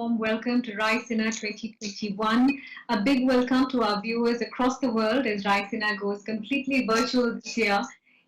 warm welcome to Raisina 2021. A big welcome to our viewers across the world as Raisina goes completely virtual this year.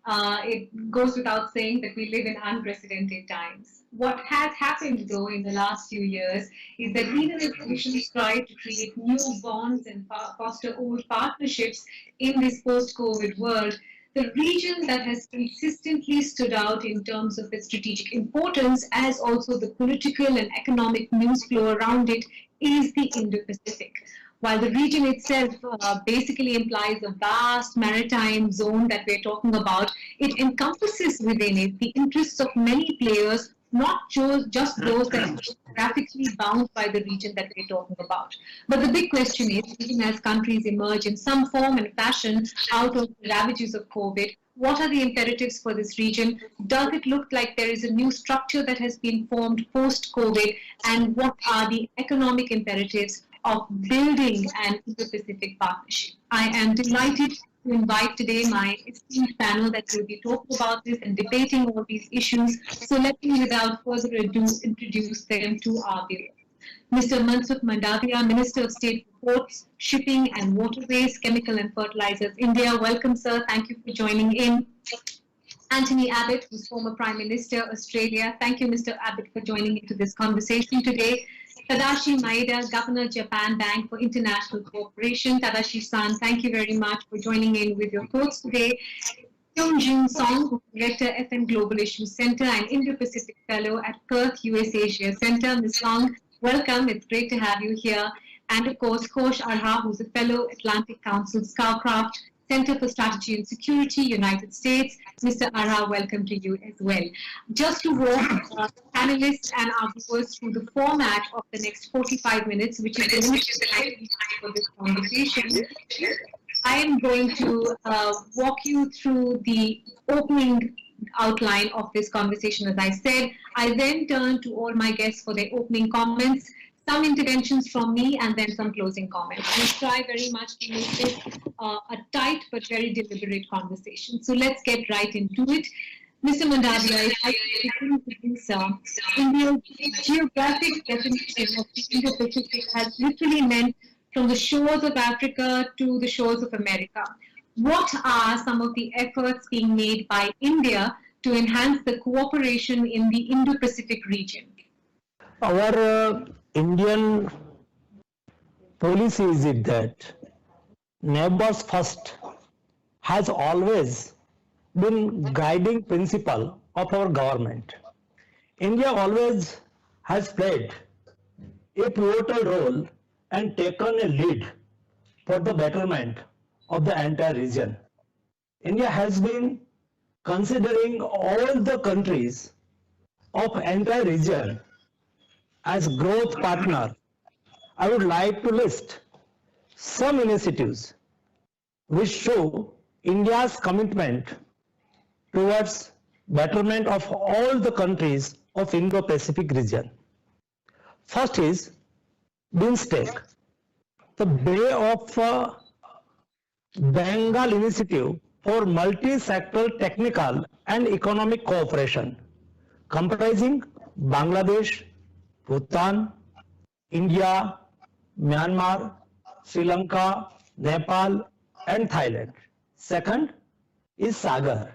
It goes without saying that we live in unprecedented times. What has happened, though, in the last few years is that even as nations try to create new bonds and foster old partnerships in this post COVID world, the region that has consistently stood out in terms of its strategic importance, as also the political and economic news flow around it, is the Indo-Pacific. While the region itself basically implies a vast maritime zone that we're talking about, it encompasses within it the interests of many players, not just those that are geographically bound by the region that we're talking about. But the big question is, even as countries emerge in some form and fashion out of the ravages of COVID, what are the imperatives for this region? Does it look like there is a new structure that has been formed post-COVID? And what are the economic imperatives of building an Indo-Pacific partnership? I am delighted to invite today my esteemed panel that will be talking about this and debating all these issues. So let me, without further ado, introduce them to our viewers. Mr. Mansukh Mandaviya, Minister of State for Ports, Shipping and Waterways, Chemical and Fertilizers, India. Welcome, sir. Thank you for joining in. Anthony Abbott, who's former Prime Minister, Australia. Thank you, Mr. Abbott, for joining into this conversation today. Tadashi Maeda, Governor, Japan Bank for International Cooperation. Tadashi-san, thank you very much for joining in with your thoughts today. Kyungjin Song, Director, FM Global Issues Center and Indo-Pacific Fellow at Perth, USAsia Center. Ms. Song, welcome. It's great to have you here. And of course, Kosh Arha, who's a Fellow, Atlantic Council, Scarcraft, Center for Strategy and Security, United States. Mr. Arha, welcome to you as well. Just to walk panelists and our viewers through the format of the next 45 minutes, which is the limited time for this conversation, I am going to walk you through the opening outline of this conversation, as I said. I then turn to all my guests for their opening comments, some interventions from me, and then some closing comments. We'll try very much to make this a tight but very deliberate conversation. So let's get right into it. Mr. Mandaviya, if I can begin, sir, India's geographic definition of the Indo-Pacific has literally meant from the shores of Africa to the shores of America. What are some of the efforts being made by India to enhance the cooperation in the Indo-Pacific region? Our Indian policy is it that neighbors first has always been guiding principle of our government. India always has played a pivotal role and taken a lead for the betterment of the entire region. India has been considering all the countries of entire region as growth partner. I would like to list some initiatives which show India's commitment towards betterment of all the countries of Indo-Pacific region. First is BIMSTEC, the Bay of Bengal initiative for multi-sectoral technical and economic cooperation, comprising Bangladesh, Bhutan, India, Myanmar, Sri Lanka, Nepal, and Thailand. Second is SAGAR,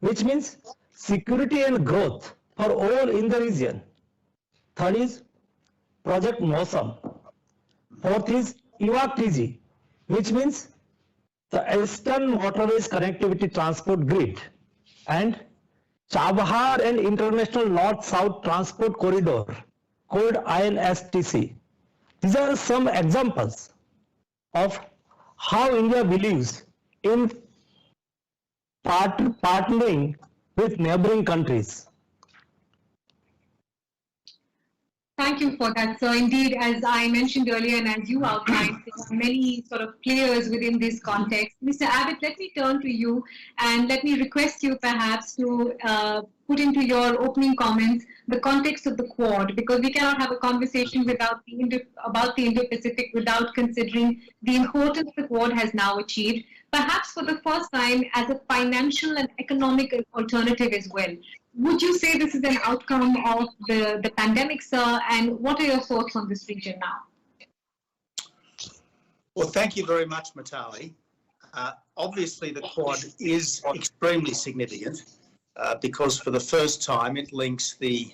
which means security and growth for all in the region. Third is Project Mosam. Fourth is UATG, which means the Eastern Waterways Connectivity Transport Grid, and Chabahar and International North-South Transport Corridor, called INSTC. These are some examples of how India believes in partnering with neighboring countries. Thank you for that. So indeed, as I mentioned earlier and as you outlined, there are many sort of players within this context. Mr. Abbott, let me turn to you and let me request you perhaps to put into your opening comments the context of the Quad, because we cannot have a conversation without about the Indo-Pacific without considering the importance the Quad has now achieved, perhaps for the first time as a financial and economic alternative as well. Would you say this is an outcome of the pandemic, sir? And what are your thoughts on this region now? Well, thank you very much, Mitali. Obviously, the Quad is extremely significant because for the first time it links the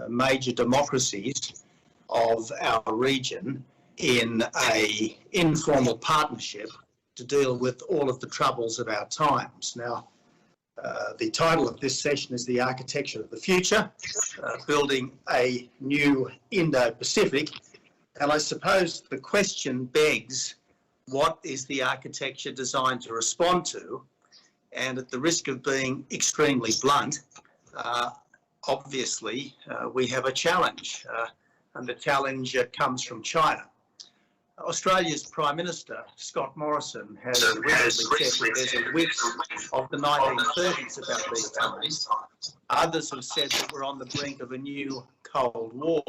major democracies of our region in an informal partnership to deal with all of the troubles of our times. Now, the title of this session is The Architecture of the Future, Building a New Indo-Pacific. And I suppose the question begs, what is the architecture designed to respond to? And at the risk of being extremely blunt, obviously we have a challenge, and the challenge comes from China. Australia's Prime Minister, Scott Morrison, has recently said that there's a whiff of the 1930s about these times. Others have said that we're on the brink of a new Cold War.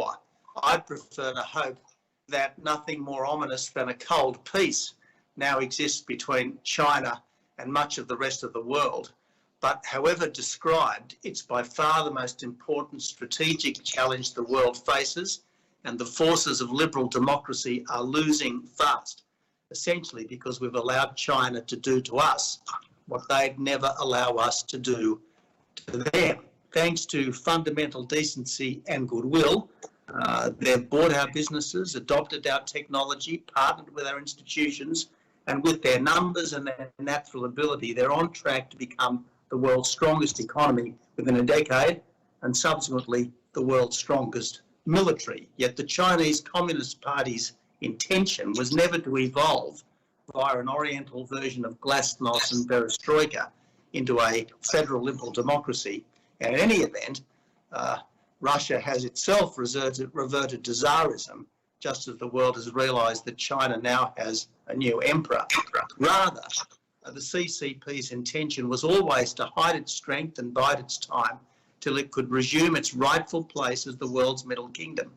I'd prefer to hope that nothing more ominous than a cold peace now exists between China and much of the rest of the world. But however described, it's by far the most important strategic challenge the world faces, and the forces of liberal democracy are losing fast, essentially because we've allowed China to do to us what they'd never allow us to do to them. Thanks to fundamental decency and goodwill, they've bought our businesses, adopted our technology, partnered with our institutions, and with their numbers and their natural ability, they're on track to become the world's strongest economy within a decade, and subsequently the world's strongest military. Yet the Chinese Communist Party's intention was never to evolve via an oriental version of glasnost and perestroika into a federal liberal democracy. And in any event, Russia has itself reverted to Tsarism, just as the world has realised that China now has a new emperor. Rather, the CCP's intention was always to hide its strength and bide its time till it could resume its rightful place as the world's middle kingdom.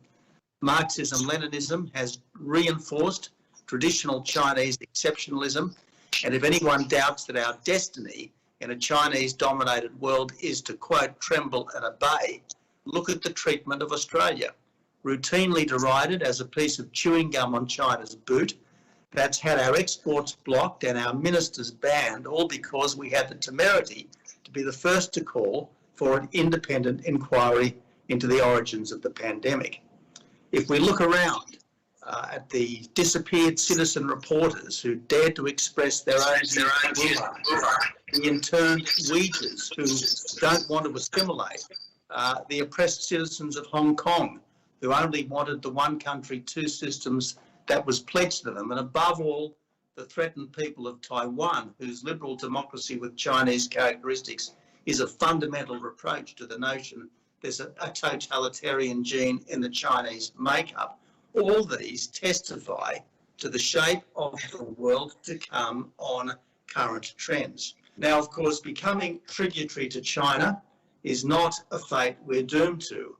Marxism-Leninism has reinforced traditional Chinese exceptionalism, and if anyone doubts that our destiny in a Chinese-dominated world is to, quote, tremble and obey, look at the treatment of Australia. Routinely derided as a piece of chewing gum on China's boot, that's had our exports blocked and our ministers banned, all because we had the temerity to be the first to call for an independent inquiry into the origins of the pandemic. If we look around at the disappeared citizen reporters who dared to express their own views, the interned Uyghurs who don't want to assimilate, the oppressed citizens of Hong Kong who only wanted the one country, two systems that was pledged to them, and above all, the threatened people of Taiwan, whose liberal democracy with Chinese characteristics is a fundamental reproach to the notion there's a totalitarian gene in the Chinese makeup. All these testify to the shape of the world to come on current trends. Now, of course, becoming tributary to China is not a fate we're doomed to.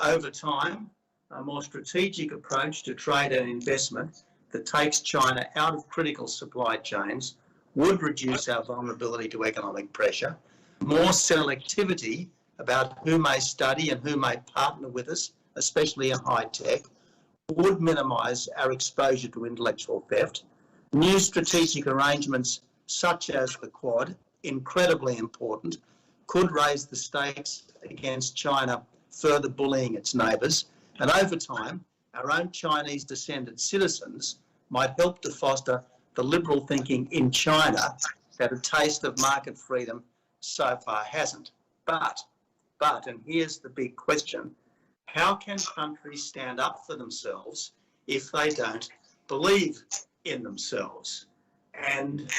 Over time, a more strategic approach to trade and investment that takes China out of critical supply chains would reduce our vulnerability to economic pressure. More selectivity about who may study and who may partner with us, especially in high tech, would minimise our exposure to intellectual theft. New strategic arrangements such as the Quad, incredibly important, could raise the stakes against China further bullying its neighbours. And over time, our own Chinese descended citizens might help to foster the liberal thinking in China that a taste of market freedom so far hasn't. But, and here's the big question, how can countries stand up for themselves if they don't believe in themselves? And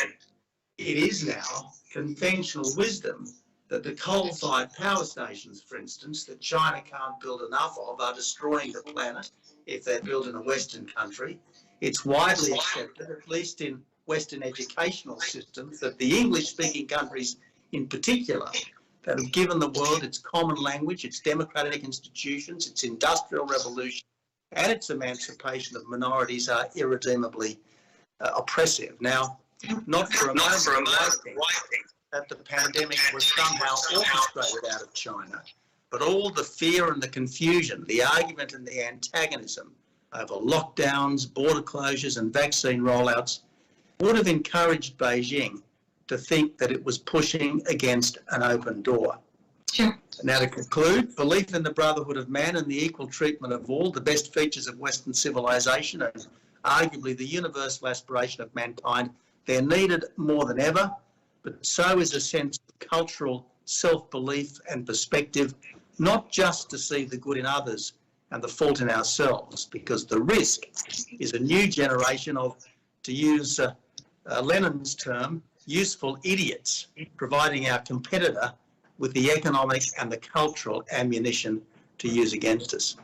it is now conventional wisdom that the coal-fired power stations, for instance, that China can't build enough of are destroying the planet if they're built in a Western country. It's widely accepted, at least in Western educational systems, that the English-speaking countries in particular that have given the world its common language, its democratic institutions, its industrial revolution, and its emancipation of minorities are irredeemably oppressive. Now, not for a moment, that the pandemic was somehow orchestrated out of China, but all the fear and the confusion, the argument and the antagonism over lockdowns, border closures and vaccine rollouts would have encouraged Beijing to think that it was pushing against an open door. Sure. Now, to conclude, belief in the brotherhood of man and the equal treatment of all, the best features of Western civilization and arguably the universal aspiration of mankind, they're needed more than ever, but so is a sense of cultural self-belief and perspective, not just to see the good in others and the fault in ourselves, because the risk is a new generation of, to use Lenin's term, useful idiots, providing our competitor with the economic and the cultural ammunition to use against us.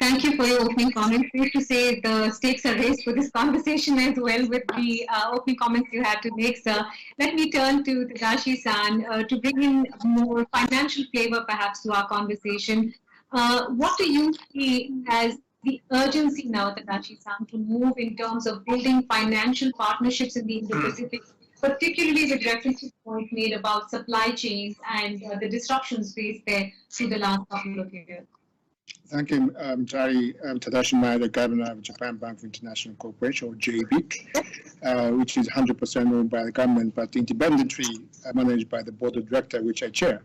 Thank you for your opening comments. Safe to say the stakes are raised for this conversation as well with the opening comments you had to make, sir. Let me turn to Tadashi-san to bring in more financial flavor perhaps to our conversation. What do you see as the urgency now, Tadashi-san, to move in terms of building financial partnerships in the Indo-Pacific, particularly with reference to the point made about supply chains and the disruptions faced there through the last couple of years? Thank you, Jari. Tadashi Maeda, Governor of Japan Bank for International Corporation, or JBIC, which is 100% owned by the government, but independently managed by the board of directors, which I chair.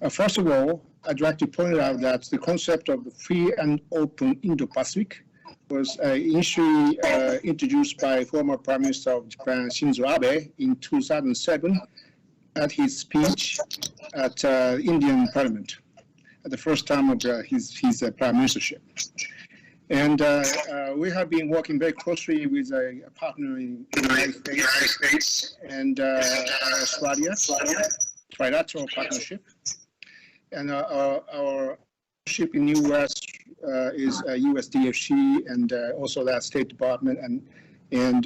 First of all, I'd like to point out that the concept of the free and open Indo-Pacific was initially introduced by former Prime Minister of Japan, Shinzo Abe, in 2007 at his speech at Indian Parliament at the first time of his prime ministership. And we have been working very closely with a partner in the United States and Australia, trilateral partnership. And our partnership in the U.S. is USDFC and also the State Department and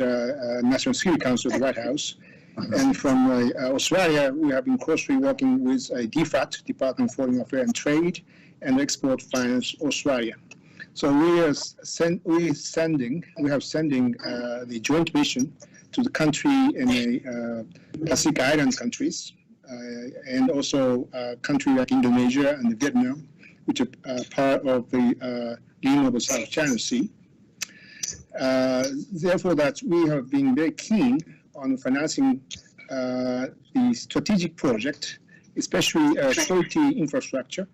National Security Council of the White House. And from Australia, we have been closely working with DFAT, Department of Foreign Affairs and Trade, and Export Finance Australia. So we have sending the joint mission to the country in the Pacific Island countries, and also countries like Indonesia and Vietnam, which are part of the region of the South China Sea. Therefore, that we have been very keen on financing the strategic project, especially quality infrastructure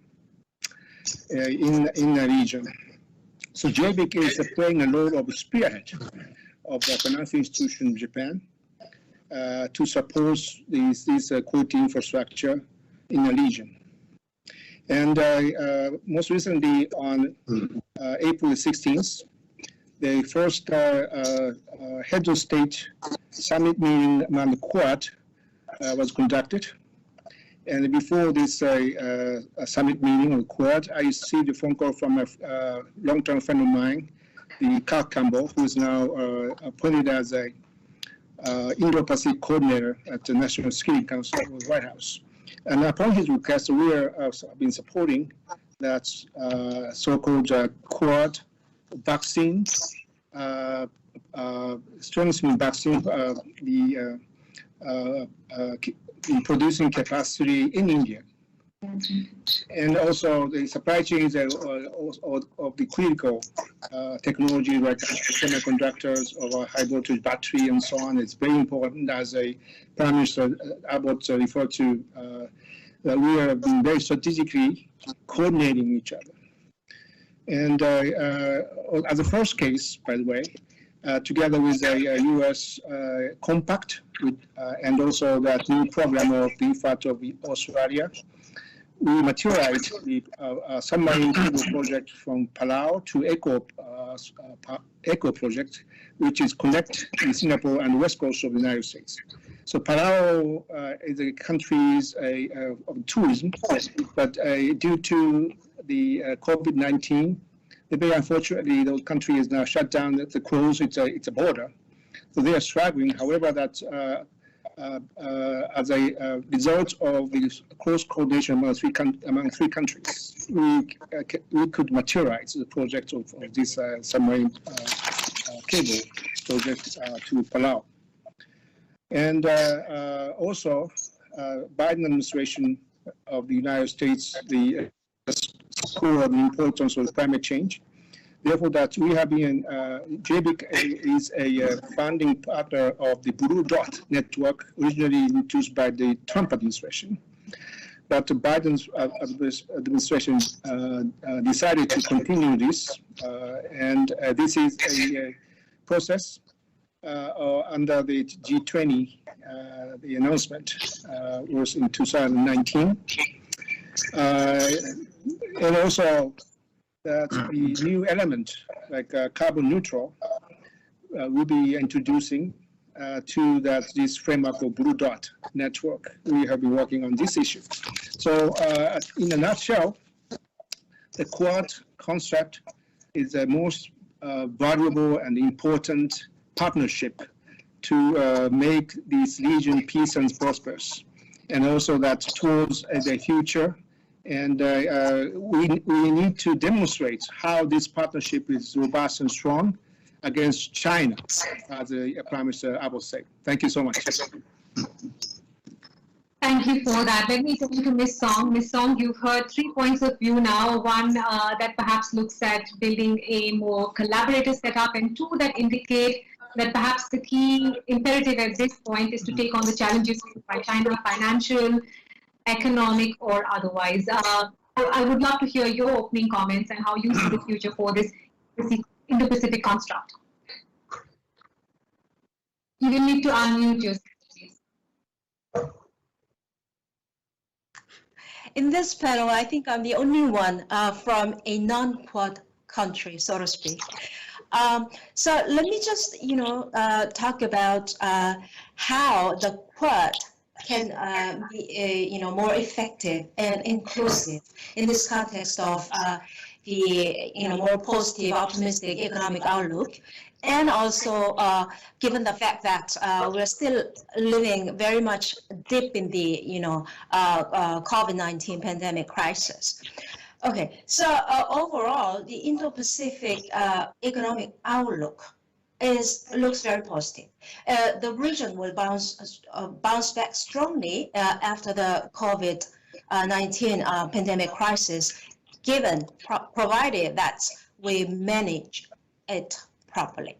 in the region. So JBIC is playing a role of spearhead of the financial institution in Japan to support this quality infrastructure in the region. And most recently on April 16th, the first head of state summit meeting among the Quad was conducted. And before this summit meeting of the Quad, I received a phone call from a long-term friend of mine, the Carl Campbell, who is now appointed as a Indo-Pacific coordinator at the National Security Council of the White House. And upon his request, we have been supporting that so-called Quad vaccine, strengthening vaccine, the producing capacity in India. And also the supply chains of the critical technology like semiconductors or high voltage battery and so on. It's very important, as a Prime Minister Abbott referred to, that we have been very strategically coordinating each other. And as a first case, by the way, together with a U.S. compact and also that new program of the DFAT of Australia, we materialized the submarine cable project from Palau to ECHO project, which is connect in Singapore and the west coast of the United States. So Palau is a country of tourism, but due to the COVID-19, very unfortunately, the country is now shut down. It's closed. It's a border, so they are struggling. However, that as a result of the close coordination among three countries, we could materialize the project of this submarine cable project to Palau. And also, Biden administration of the United States, the score of the importance of climate change. Therefore, that we have been, JBIC is a founding partner of the Blue Dot Network, originally introduced by the Trump administration. But Biden's administration decided to continue this, and this is a process under the G20. The announcement was in 2019, and also that the new element like carbon neutral will be introducing to this framework of Blue Dot Network. We have been working on this issue. So in a nutshell, the Quad concept is the most valuable and important partnership to make this region peace and prosperous, and also that towards the future. And we need to demonstrate how this partnership is robust and strong against China, as the Prime Minister Abbott said. Thank you so much. Thank you for that. Let me turn to Ms. Song. Ms. Song, you've heard 3 points of view now. One that perhaps looks at building a more collaborative setup, and 2 that indicate that perhaps the key imperative at this point is to take on the challenges by China, financial, economic, or otherwise. I would love to hear your opening comments and how you see the future for this Indo-Pacific construct. You will need to unmute yourself, please. In this panel, I think I'm the only one from a non-Quad country, so to speak. So let me just, talk about how the Quad can be, more effective and inclusive in this context of the, more positive, optimistic economic outlook, and also given the fact that we're still living very much deep in the, COVID-19 pandemic crisis. Okay, so overall, the Indo-Pacific economic outlook looks very positive. The region will bounce back strongly after the COVID-19 pandemic crisis, provided that we manage it properly.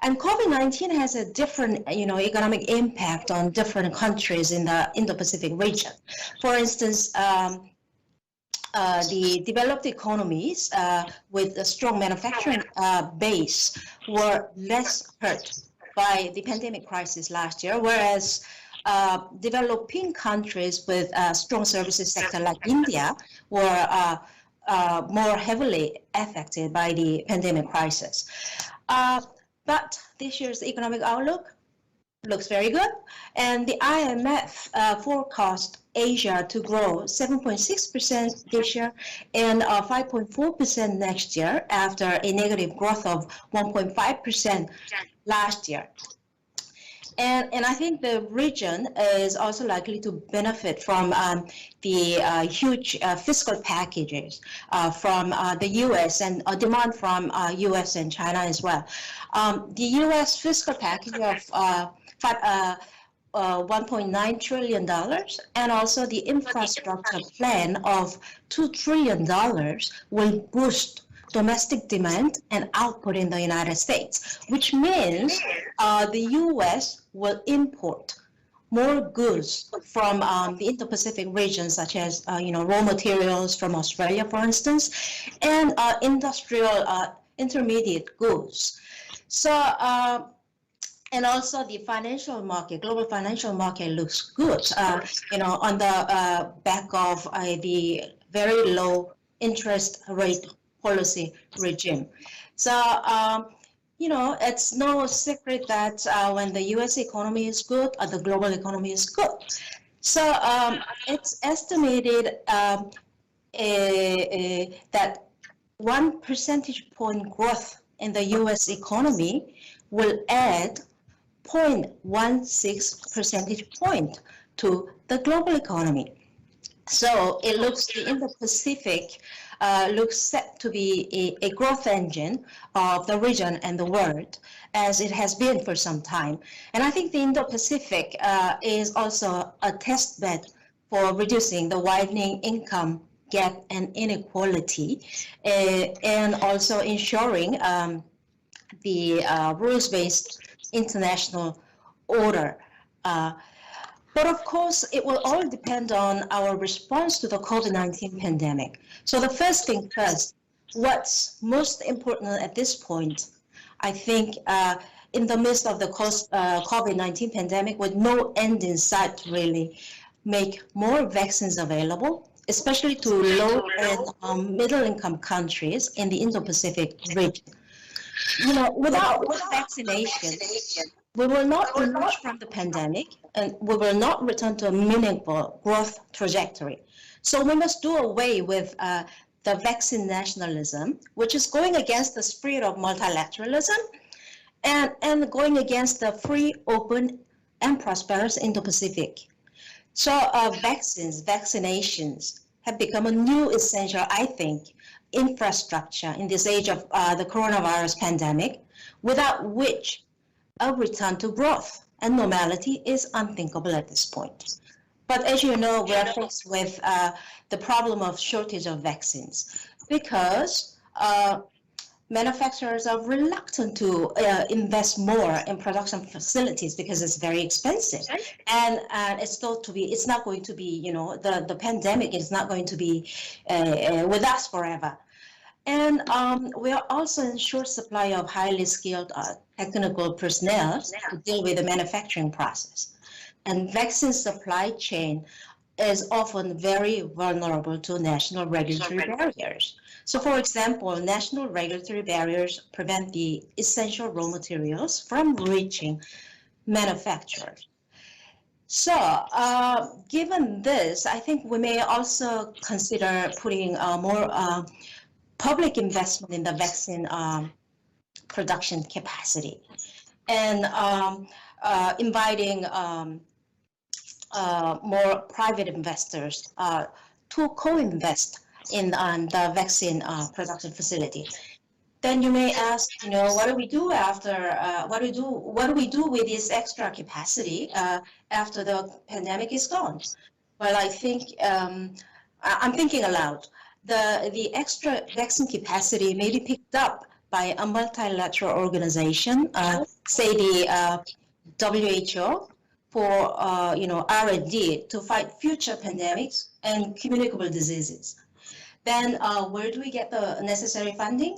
And COVID-19 has a different, economic impact on different countries in the Indo-Pacific region. For instance, the developed economies with a strong manufacturing base were less hurt by the pandemic crisis last year, whereas developing countries with a strong services sector like India were more heavily affected by the pandemic crisis. But this year's economic outlook looks very good, and the IMF forecast Asia to grow 7.6% this year and 5.4% next year, after a negative growth of 1.5% last year. And I think the region is also likely to benefit from the huge fiscal packages from the U.S. and demand from U.S. and China as well. The U.S. fiscal package of $1.9 trillion, and also the infrastructure plan of $2 trillion will boost domestic demand and output in the United States, which means the U.S. will import more goods from the Indo-Pacific region, such as raw materials from Australia, for instance, and industrial intermediate goods. So. And also the financial market, global financial market looks good, on the back of the very low interest rate policy regime. So, it's no secret that when the U.S. economy is good, the global economy is good. So it's estimated that 1 percentage point growth in the U.S. economy will add 0.16 percentage point to the global economy. So it looks the Indo-Pacific looks set to be a growth engine of the region and the world, as it has been for some time. And I think the Indo-Pacific is also a test bed for reducing the widening income gap and inequality, and also ensuring the rules-based international order. But of course, it will all depend on our response to the COVID-19 pandemic. So the first thing first, what's most important at this point, I think in the midst of the COVID-19 pandemic, with no end in sight to really make more vaccines available, especially to low and middle-income countries in the Indo-Pacific region. You know, without vaccination, we will not emerge from the pandemic, and we will not return to a meaningful growth trajectory. So we must do away with the vaccine nationalism, which is going against the spirit of multilateralism and going against the free, open, and prosperous Indo-Pacific. So vaccinations have become a new essential, I think, infrastructure in this age of the coronavirus pandemic, without which a return to growth and normality is unthinkable at this point. But as you know, we are faced with the problem of shortage of vaccines because manufacturers are reluctant to invest more in production facilities because it's very expensive, and it's thought to be, it's not going to be, you know, the pandemic is not going to be with us forever. And we are also in short supply of highly skilled technical personnel to deal with the manufacturing process. And vaccine supply chain is often very vulnerable to national regulatory barriers. So for example, national regulatory barriers prevent the essential raw materials from reaching manufacturers. So given this, I think we may also consider putting more public investment in the vaccine production capacity, and inviting more private investors to co-invest in the vaccine production facility. Then you may ask, you know, what do we do after? What do we do with this extra capacity after the pandemic is gone? Well, I think I'm thinking aloud. The extra vaccine capacity may be picked up by a multilateral organization, say the WHO, for you know, R&D to fight future pandemics and communicable diseases. Then where do we get the necessary funding?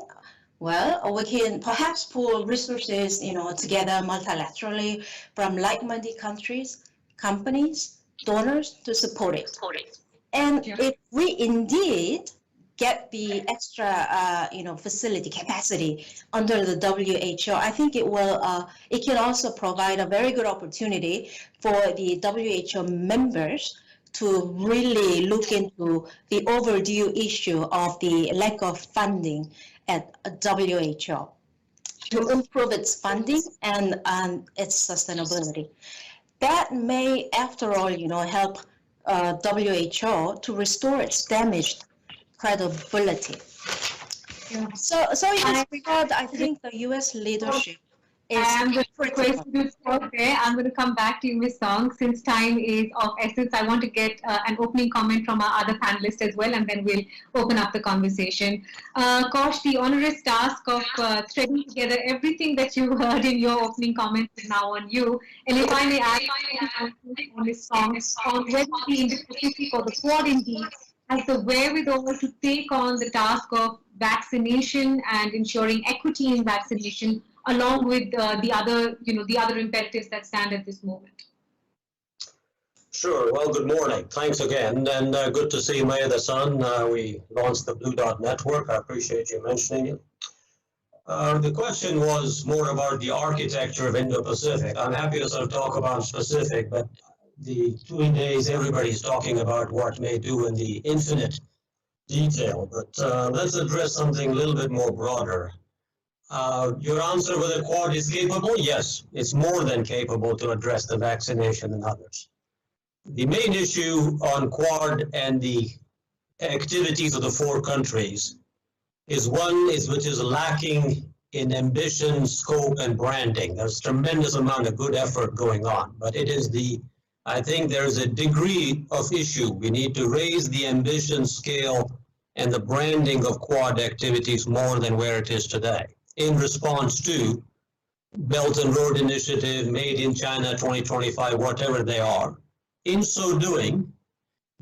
Well, we can perhaps pool resources, you know, together multilaterally from like-minded countries, companies, donors to support it. And if we indeed get the extra, you know, facility capacity under the WHO, I think it will. It can also provide a very good opportunity for the WHO members to really look into the overdue issue of the lack of funding at WHO to improve its funding and its sustainability. That may, after all, you know, help WHO to restore its damaged credibility. Yeah. So in this regard, I think the U.S. leadership is critical. I'm going to come back to you, Ms. Song. Since time is of essence, I want to get an opening comment from our other panelists as well, and then we'll open up the conversation. Kosh, the onerous task of threading together everything that you heard in your opening comments is now on you. And if I may add on Ms. Song, on whether the Indo-Pacific or the Quad indeed has the wherewithal to take on the task of vaccination and ensuring equity in vaccination, along with the other, you know, the other imperatives that stand at this moment. Sure. Well, good morning. Thanks again, and good to see Maeda-san. We launched the Blue Dot Network. I appreciate you mentioning it. The question was more about the architecture of Indo-Pacific. I'm happy to sort of talk about specific, but the 2 days everybody's talking about what may do in the infinite detail. But let's address something a little bit more broader. Your answer whether Quad is capable? Yes, it's more than capable to address the vaccination and others. The main issue on Quad and the activities of the four countries is one which is lacking in ambition, scope, and branding. There's a tremendous amount of good effort going on, but I think there's a degree of issue. We need to raise the ambition scale and the branding of Quad activities more than where it is today, in response to Belt and Road Initiative, Made in China 2025, whatever they are. In so doing,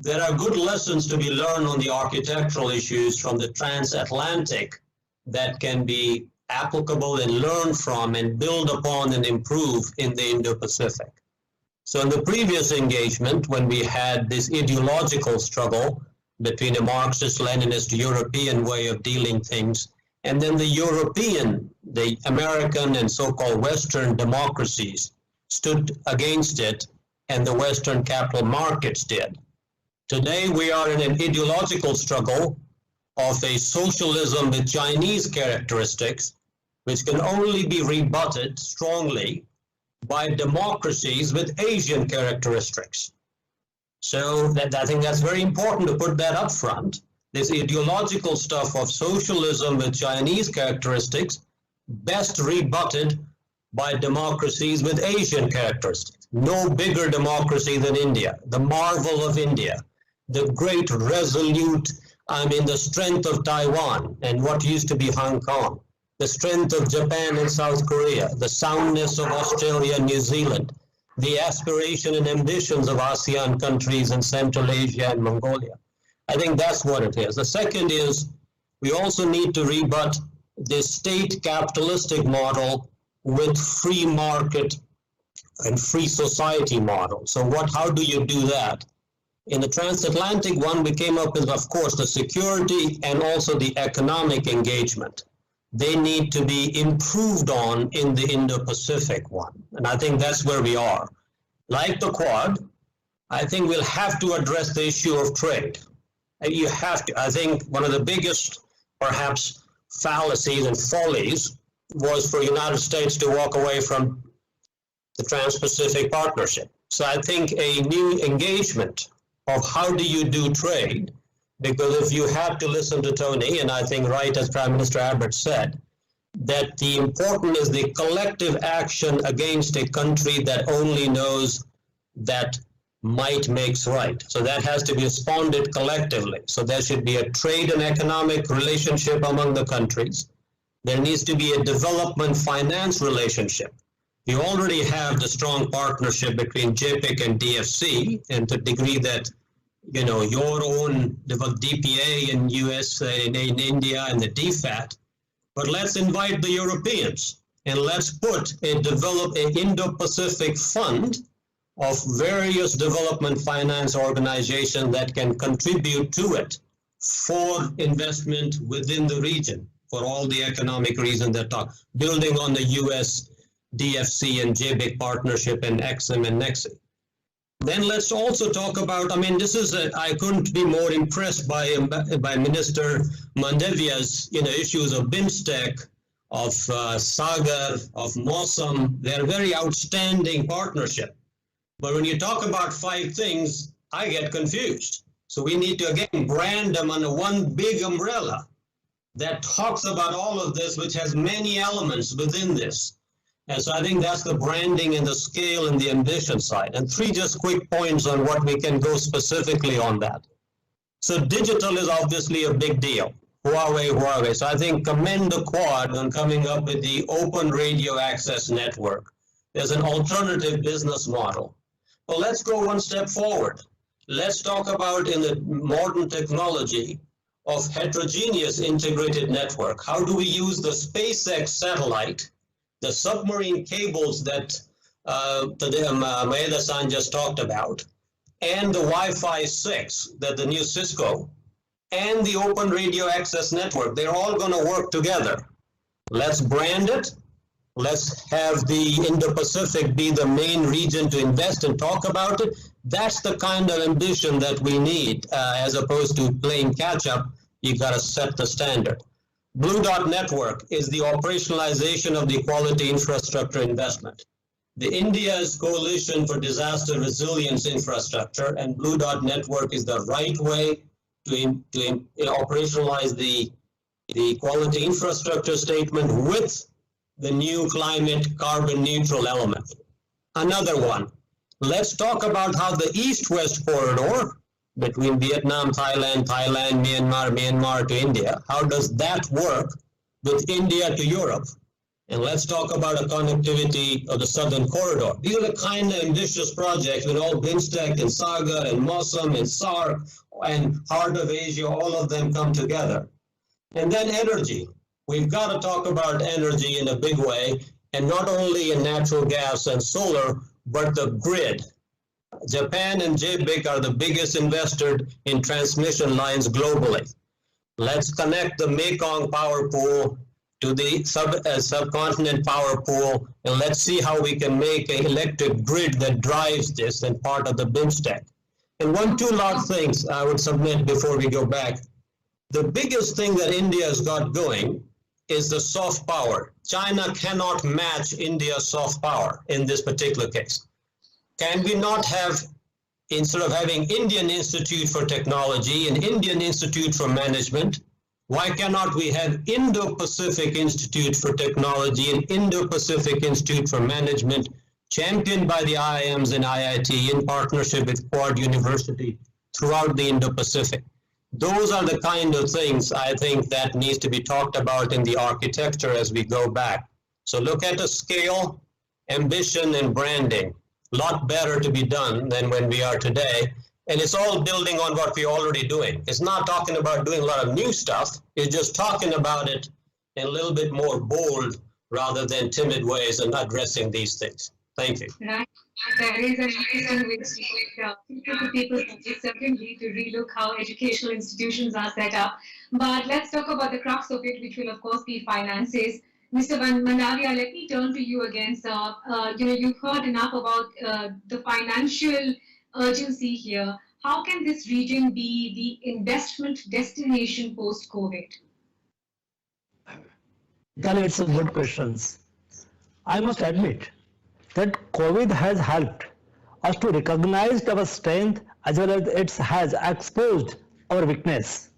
there are good lessons to be learned on the architectural issues from the transatlantic that can be applicable and learn from and build upon and improve in the Indo-Pacific. So in the previous engagement, when we had this ideological struggle between a Marxist-Leninist European way of dealing things, and then the American and so-called Western democracies stood against it, and the Western capital markets did. Today, we are in an ideological struggle of a socialism with Chinese characteristics, which can only be rebutted strongly by democracies with Asian characteristics. So I think that's very important to put that up front. This ideological stuff of socialism with Chinese characteristics, best rebutted by democracies with Asian characteristics. No bigger democracy than India, the marvel of India, the great resolute, the strength of Taiwan and what used to be Hong Kong, the strength of Japan and South Korea, the soundness of Australia and New Zealand, the aspiration and ambitions of ASEAN countries in Central Asia and Mongolia. I think that's what it is. The second is we also need to rebut this state capitalistic model with free market and free society model. So how do you do that? In the transatlantic one, we came up with, of course, the security and also the economic engagement. They need to be improved on in the Indo-Pacific one. And I think that's where we are. Like the Quad, I think we'll have to address the issue of trade. You have to. I think one of the biggest, perhaps, fallacies and follies was for the United States to walk away from the Trans-Pacific Partnership. So I think a new engagement of how do you do trade, because if you have to listen to Tony, and I think right as Prime Minister Abbott said, that the important is the collective action against a country that only knows that might makes right. So that has to be responded collectively. So there should be a trade and economic relationship among the countries. There needs to be a development finance relationship. You already have the strong partnership between JPIC and DFC, and to the degree that, your own DPA in US, in India, and the DFAT. But let's invite the Europeans, and let's put an Indo-Pacific fund of various development finance organizations that can contribute to it for investment within the region for all the economic reasons that talk, building on the US DFC and JBIC partnership and EXIM and NEXI. Then let's also talk about, I couldn't be more impressed by Minister Mandavia's issues of BIMSTEC, of Sagar, of MOSAM. They're very outstanding partnership. But when you talk about 5 things, I get confused. So we need to, again, brand them under one big umbrella that talks about all of this, which has many elements within this. And so I think that's the branding and the scale and the ambition side. And 3 just quick points on what we can go specifically on that. So digital is obviously a big deal. Huawei. So I think commend the Quad on coming up with the Open Radio Access Network. There's an alternative business model. Well, let's go one step forward. Let's talk about in the modern technology of heterogeneous integrated network. How do we use the SpaceX satellite, the submarine cables that Maeda-san just talked about, and the Wi-Fi 6 that the new Cisco, and the Open Radio Access Network, they're all going to work together. Let's brand it. Let's have the Indo-Pacific be the main region to invest and talk about it. That's the kind of ambition that we need, as opposed to playing catch-up. You got to set the standard. Blue Dot Network is the operationalization of the quality infrastructure investment. The India's Coalition for Disaster Resilience Infrastructure and Blue Dot Network is the right way to operationalize the quality infrastructure statement with the new climate carbon neutral element. Another one, let's talk about how the East-West corridor between Vietnam, Thailand, Myanmar to India, how does that work with India to Europe? And let's talk about a connectivity of the Southern Corridor. These are the kind of ambitious projects with all BIMSTEC and SAGA and MOSAM and SARC and Heart of Asia, all of them come together. And then energy. We've got to talk about energy in a big way, and not only in natural gas and solar, but the grid. Japan and JBIC are the biggest investor in transmission lines globally. Let's connect the Mekong power pool to the subcontinent power pool, and let's see how we can make an electric grid that drives this and part of the BIMSTEC. And two last things I would submit before we go back. The biggest thing that India has got going is the soft power. China cannot match India's soft power in this particular case. Can we not have, instead of having Indian Institute for Technology and Indian Institute for Management, why cannot we have Indo-Pacific Institute for Technology and Indo-Pacific Institute for Management, championed by the IIMs and IIT in partnership with Quad University throughout the Indo-Pacific? Those are the kind of things I think that needs to be talked about in the architecture as we go back. So look at the scale, ambition, and branding. A lot better to be done than when we are today. And it's all building on what we're already doing. It's not talking about doing a lot of new stuff. It's just talking about it in a little bit more bold rather than timid ways and addressing these things. Thank you. Right. There is an interesting way to people certainly to relook how educational institutions are set up. But let's talk about the crux of it, which will of course be finances. Mr. Mandavia, let me turn to you again, sir. You've heard enough about the financial urgency here. How can this region be the investment destination post-COVID? It's a good question. I must admit that COVID has helped us to recognize our strength as well as it has exposed our weakness.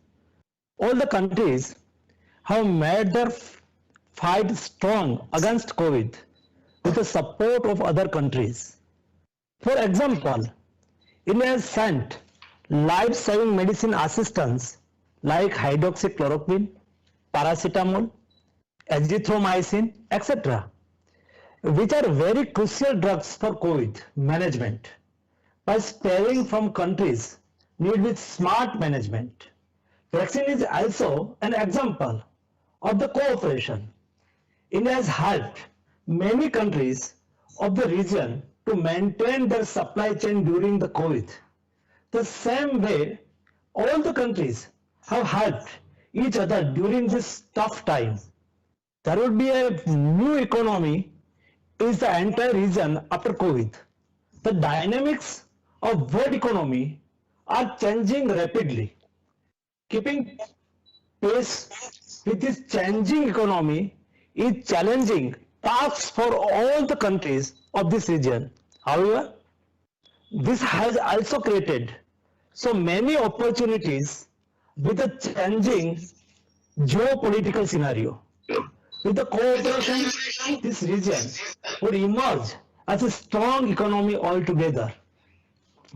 All the countries have made their fight strong against COVID with the support of other countries. For example, India has sent life-saving medicine assistance like hydroxychloroquine, paracetamol, azithromycin, etc., which are very crucial drugs for COVID management, by sparing from countries need with smart management. Vaccine is also an example of the cooperation. India has helped many countries of the region to maintain their supply chain during the COVID. The same way, all the countries have helped each other during this tough time. There would be a new economy is the entire region after COVID. The dynamics of world economy are changing rapidly. Keeping pace with this changing economy is challenging tasks for all the countries of this region. However, this has also created so many opportunities with the changing geopolitical scenario. With the cooperation, this region would emerge as a strong economy altogether.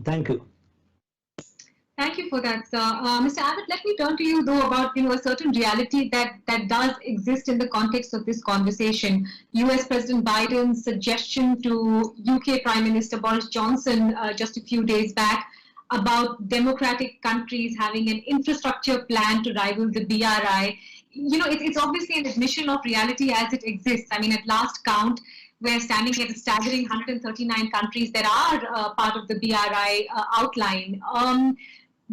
Thank you. Thank you for that, sir. Mr. Abbott, let me turn to you, though, about a certain reality that does exist in the context of this conversation. US President Biden's suggestion to UK Prime Minister Boris Johnson just a few days back about democratic countries having an infrastructure plan to rival the BRI. It's obviously an admission of reality as it exists. I mean, at last count, we're standing at a staggering 139 countries that are part of the BRI outline.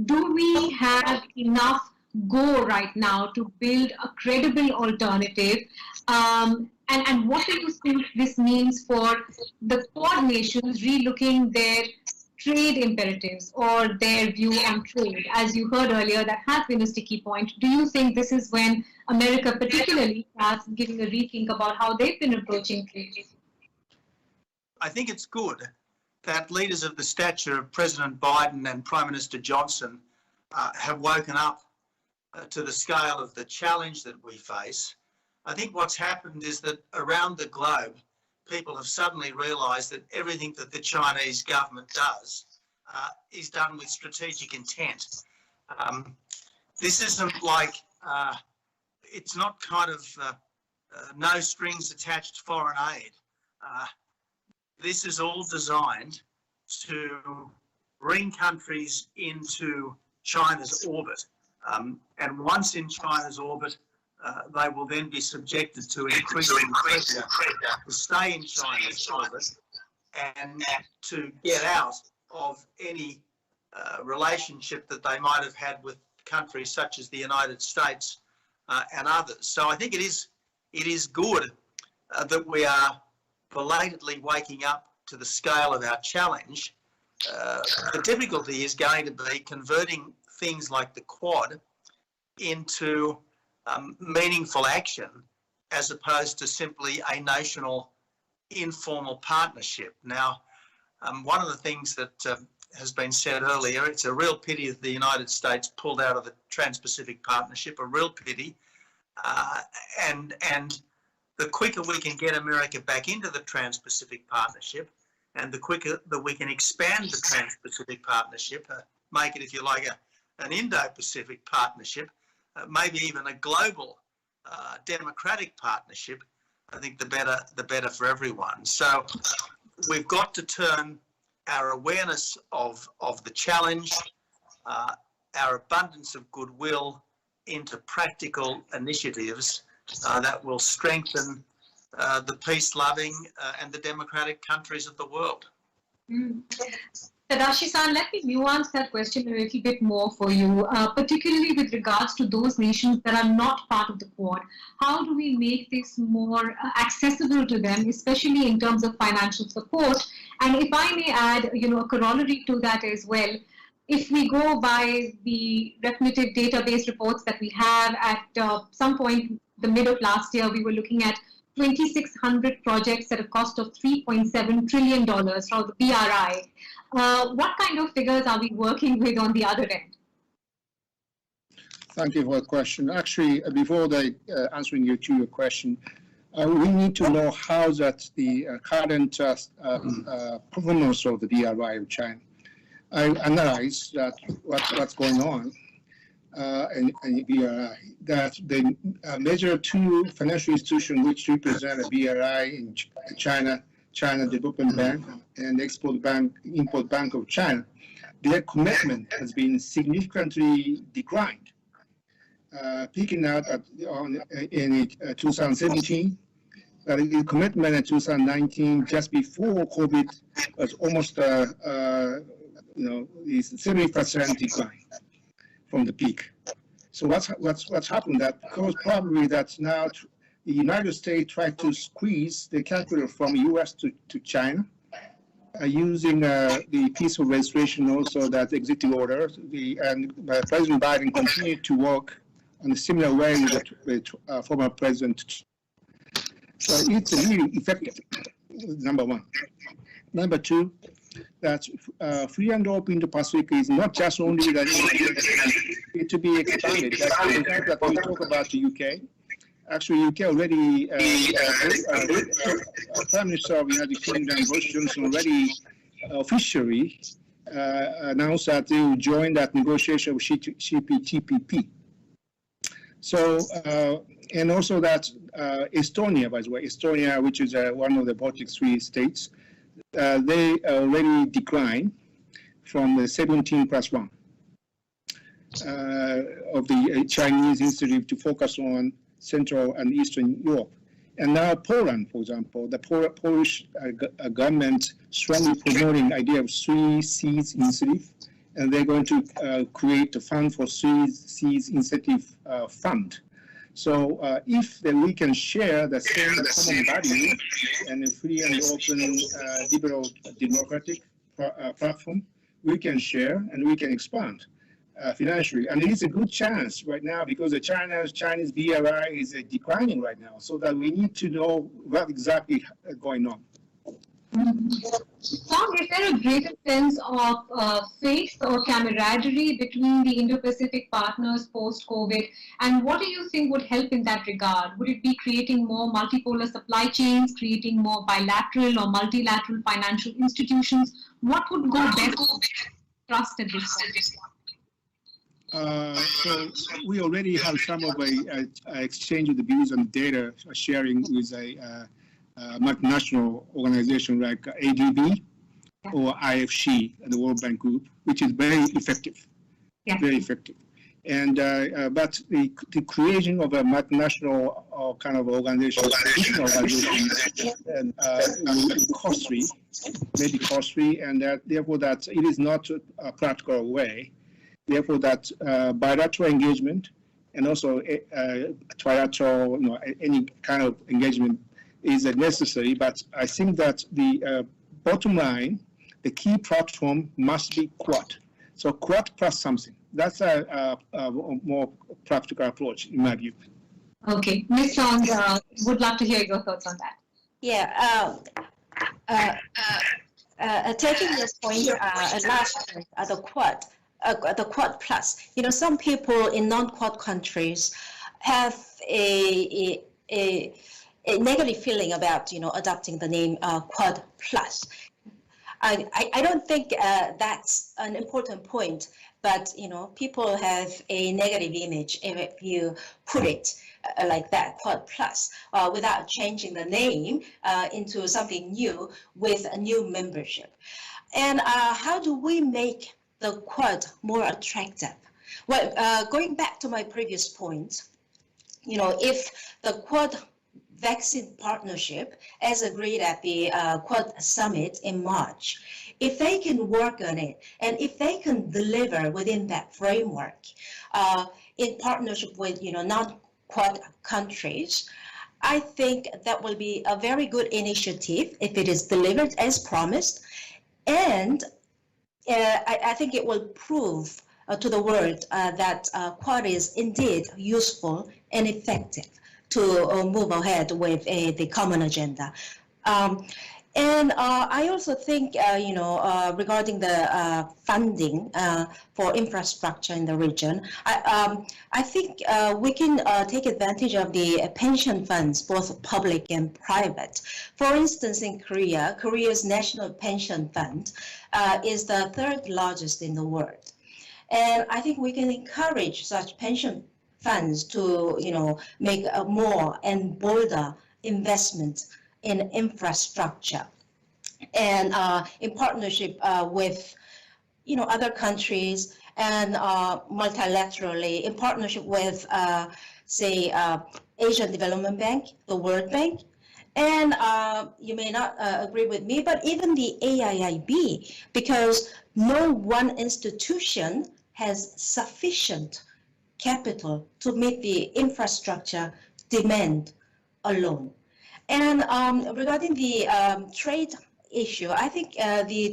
Do we have enough go right now to build a credible alternative? And what do you think this means for the Quad nations relooking their trade imperatives or their view on trade? As you heard earlier, that has been a sticky point. Do you think this is when America particularly starts giving a rethink about how they've been approaching trade? I think it's good that leaders of the stature of President Biden and Prime Minister Johnson have woken up to the scale of the challenge that we face. I think what's happened is that around the globe, people have suddenly realised that everything that the Chinese government does is done with strategic intent. This isn't like, it's not kind of no strings attached foreign aid. This is all designed to bring countries into China's orbit. And once in China's orbit, they will then be subjected to increasing pressure to stay in China's orbit and to get out of any relationship that they might have had with countries such as the United States and others. So I think it is good that we are belatedly waking up to the scale of our challenge. The difficulty is going to be converting things like the Quad into meaningful action as opposed to simply a notional informal partnership. Now, one of the things that has been said earlier, it's a real pity that the United States pulled out of the Trans-Pacific Partnership, a real pity. And the quicker we can get America back into the Trans-Pacific Partnership, and the quicker that we can expand the Trans-Pacific Partnership, make it, if you like, an Indo-Pacific Partnership, maybe even a global democratic partnership, I think the better for everyone. So we've got to turn our awareness of the challenge, our abundance of goodwill into practical initiatives that will strengthen the peace-loving and the democratic countries of the world. Tadashi-san, let me nuance that question a little bit more for you, particularly with regards to those nations that are not part of the Quad. How do we make this more accessible to them, especially in terms of financial support? And if I may add, a corollary to that as well, if we go by the definitive database reports that we have, at some point, the mid of last year, we were looking at 2,600 projects at a cost of $3.7 trillion from the BRI. What kind of figures are we working with on the other end? Thank you for the question. Actually, before answering your question, we need to know how that the current performance of the BRI of China. I analyze that what's going on in BRI, that the major two financial institutions which represent a BRI in China, China Development Bank and Import Bank of China, their commitment has been significantly declined. Peaking out in 2017, the commitment in 2019, just before COVID, was almost 70% decline from the peak. So what's happened? That because probably that's now the United States tried to squeeze the capital from U.S. to China using the peaceful registration, also that executive order. And President Biden continued to work in a similar way with former President. So it's really effective, number one. Number two, that free and open Indo-Pacific is not just only that it to be expanded. That's the fact that we talk about the UK. Actually, UK already, Prime Minister of the United Kingdom, Boris Johnson, already officially announced that they will join that negotiation with CPTPP. So, and also that Estonia, by the way, Estonia, which is one of the Baltic 3 states, they already declined from the 17+1 of the Chinese Institute to focus on Central and Eastern Europe. And now Poland, for example, the Polish government strongly promoting the idea of 3 Seas initiative, and they're going to create a fund for 3 Seas initiative fund. So if we can share the same common value and a free and open liberal democratic platform, we can share and we can expand financially. And it's a good chance right now because the Chinese BRI is declining right now, so that we need to know what exactly is going on. Tom, is there a greater sense of faith or camaraderie between the Indo-Pacific partners post-COVID? And what do you think would help in that regard? Would it be creating more multipolar supply chains, creating more bilateral or multilateral financial institutions? What would go best for trust at this point? So we already have some of a exchange of the views and data sharing with a multinational organization like ADB or IFC, the World Bank Group, which is very effective, very effective. And but the creation of a multinational kind of organization, will be costly, maybe costly, and therefore that it is not a practical way. Therefore, that bilateral engagement and also trilateral, any kind of engagement is necessary. But I think that the bottom line, the key platform must be Quad. So Quad plus something. That's a more practical approach, in my view. Okay, Ms. Song, would love to hear your thoughts on that. Yeah. Taking your point, last point, the Quad plus. Some people in non-Quad countries have a negative feeling about adopting the name Quad plus. I don't think that's an important point, but people have a negative image if you put it like that, Quad plus, without changing the name into something new with a new membership. And how do we make the Quad more attractive? Well, going back to my previous point, if the Quad vaccine partnership, as agreed at the Quad summit in March, if they can work on it and if they can deliver within that framework in partnership with non-Quad countries, I think that will be a very good initiative if it is delivered as promised. And I think it will prove to the world that Quad is indeed useful and effective to move ahead with the common agenda. And I also think, regarding the funding for infrastructure in the region, I think we can take advantage of the pension funds, both public and private. For instance, in Korea's national pension fund is the third largest in the world. And I think we can encourage such pension funds to, make a more and bolder investment in infrastructure, and in partnership with, other countries, and multilaterally in partnership with, say, Asian Development Bank, the World Bank, and you may not agree with me, but even the AIIB, because no one institution has sufficient capital to meet the infrastructure demand alone. And regarding the trade issue, I think the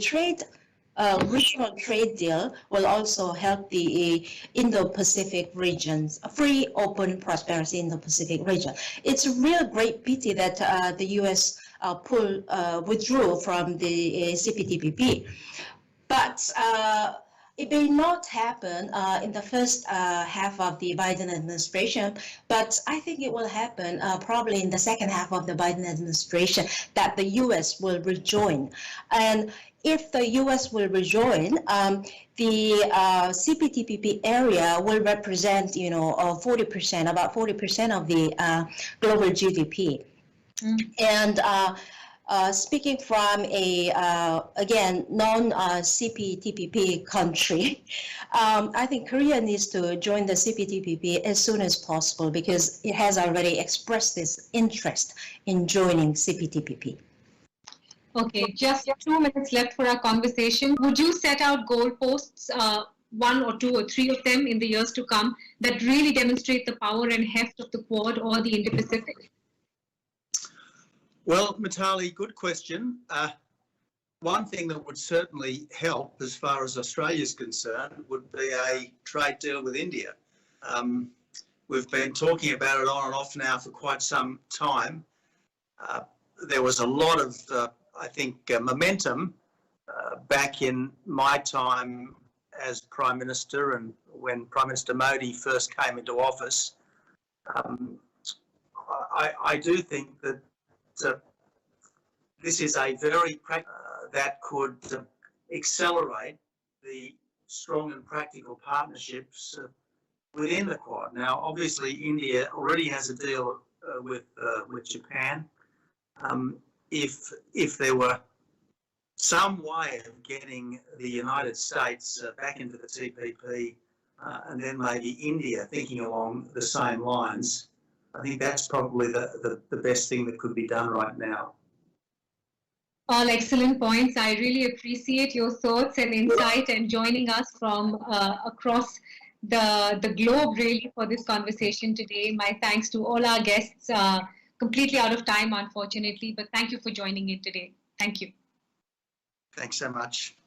regional trade deal will also help the Indo-Pacific regions, free, open, prosperous Indo-Pacific region. It's a real great pity that the U.S. withdrew from the CPTPP, but it may not happen in the first half of the Biden administration, but I think it will happen probably in the second half of the Biden administration, that the U.S. will rejoin. And if the U.S. will rejoin, the CPTPP area will represent, 40%, about 40% of the global GDP. And speaking from a, again, non-CPTPP country, I think Korea needs to join the CPTPP as soon as possible because it has already expressed its interest in joining CPTPP. Okay, just 2 minutes left for our conversation. Would you set out goalposts, 1 or 2 or 3 of them in the years to come, that really demonstrate the power and heft of the Quad or the Indo-Pacific? Well, Mitali, good question. One thing that would certainly help as far as Australia is concerned would be a trade deal with India. We've been talking about it on and off now for quite some time. There was a lot of I think momentum back in my time as Prime Minister and when Prime Minister Modi first came into office, I do think that this is a very that could accelerate the strong and practical partnerships within the Quad. Now, obviously, India already has a deal with Japan. If there were some way of getting the United States back into the TPP, and then maybe India thinking along the same lines, I think that's probably the best thing that could be done right now. All excellent points. I really appreciate your thoughts and insight and joining us from across the globe really for this conversation today. My thanks to all our guests. Completely out of time, unfortunately, but thank you for joining in today. Thank you. Thanks so much.